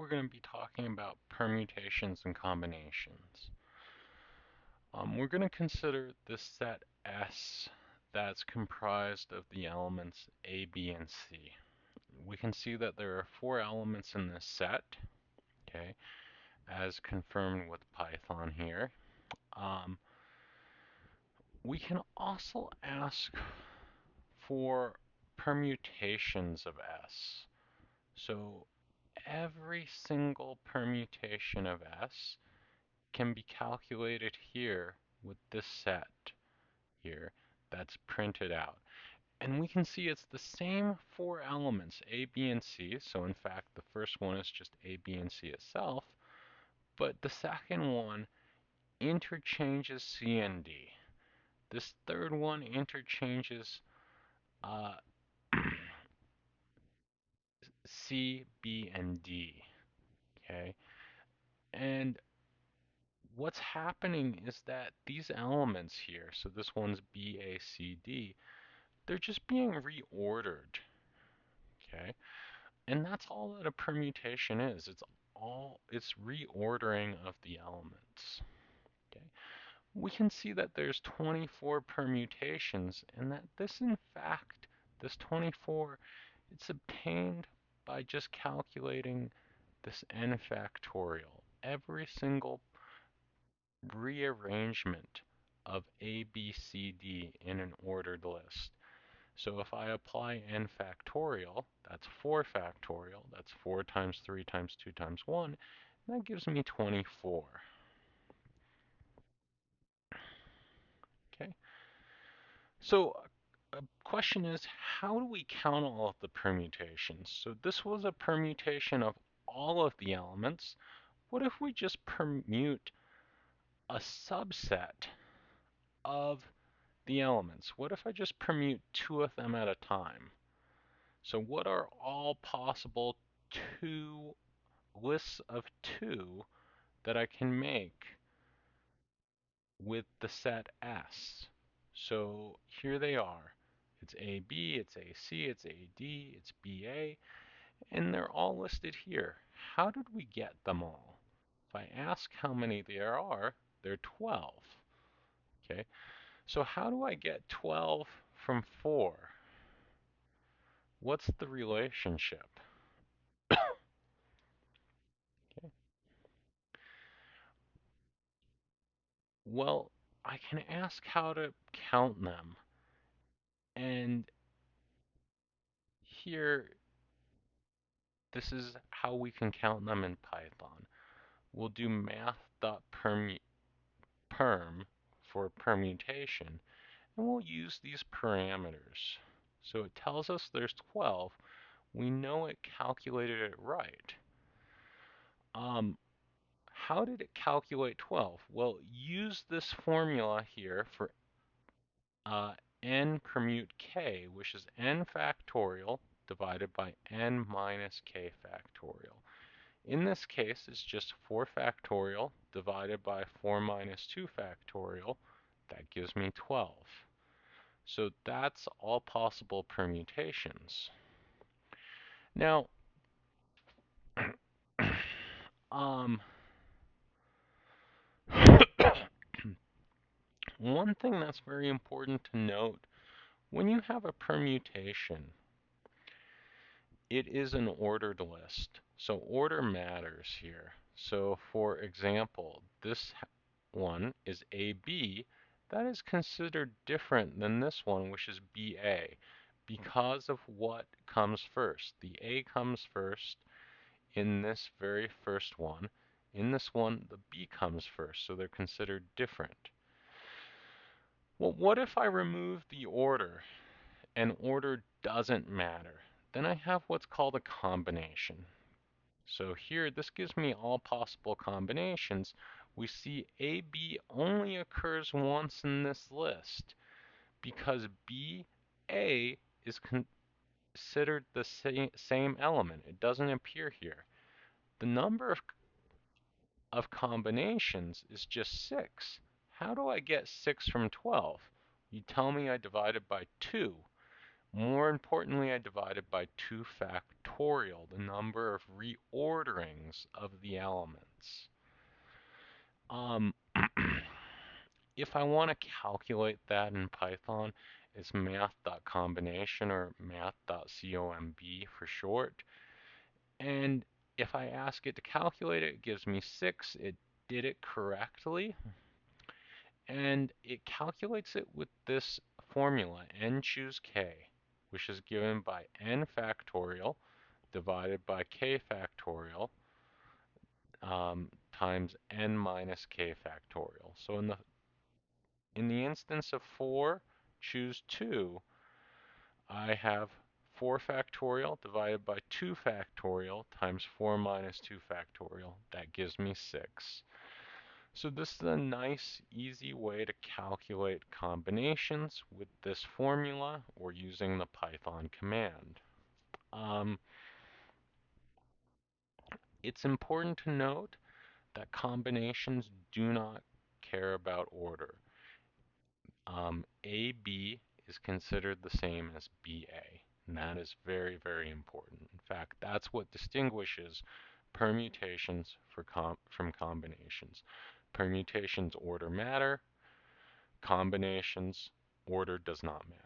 we're going to be talking about permutations and combinations. We're going to consider this set S that's comprised of the elements A, B, and C. We can see that there are 4 elements in this set, okay, as confirmed with Python here. Um, we can also ask for permutations of S. So every single permutation of S can be calculated here with this set here that's printed out. And we can see it's the same 4 elements, A, B, and C. So in fact, the first one is just A, B, and C itself. But the second one interchanges C and D. This third one interchanges uh, C, B, and D. Okay? And what's happening is that these elements here, so this one's B, A, C, D, they're just being reordered. Okay? And that's all that a permutation is. It's reordering of the elements. Okay? We can see that there's 24 permutations and that this in fact, this 24, it's obtained by just calculating this n factorial. Every single rearrangement of A, B, C, D in an ordered list. So if I apply n factorial, that's 4 factorial, that's 4 times 3 times 2 times 1, and that gives me 24. Okay, so a question is, how do we count all of the permutations? So this was a permutation of all of the elements. What if we just permute a subset of the elements? What if I just permute 2 of them at a time? So what are all possible 2 lists of 2 that I can make with the set S? So here they are. It's AB, it's AC, it's AD, it's BA, and they're all listed here. How did we get them all? If I ask how many there are, they're 12. Okay, so how do I get 12 from 4? What's the relationship? Okay. Well, I can ask how to count them. And here, this is how we can count them in Python. We'll do math.perm for permutation, and we'll use these parameters. So it tells us there's 12. We know it calculated it right. How did it calculate 12? Well, use this formula here for n permute k, which is n factorial divided by n minus k factorial. In this case, it's just 4 factorial divided by 4 minus 2 factorial. That gives me 12. So that's all possible permutations. Now, um, one thing that's very important to note, when you have a permutation, it is an ordered list. So order matters here. So for example, this one is AB. That is considered different than this one, which is BA, because of what comes first. The A comes first in this very first one. In this one, the B comes first, so they're considered different. Well, what if I remove the order and order doesn't matter? Then I have what's called a combination. So here, this gives me all possible combinations. We see AB only occurs once in this list because BA is considered the same element. It doesn't appear here. The number of combinations is just 6. How do I get 6 from 12? You tell me I divided by 2. More importantly, I divided by 2 factorial, the number of reorderings of the elements. If I want to calculate that in Python, it's math.combination or math.comb for short. And if I ask it to calculate it, it gives me 6. It did it correctly. And it calculates it with this formula, n choose k, which is given by n factorial divided by k factorial times n minus k factorial. So in the instance of 4, choose 2, I have 4 factorial divided by 2 factorial times 4 minus 2 factorial. That gives me 6. So this is a nice, easy way to calculate combinations with this formula or using the Python command. It's important to note that combinations do not care about order. AB is considered the same as BA, and that is very, very important. In fact, that's what distinguishes permutations from combinations. Permutations order matter, combinations order does not matter.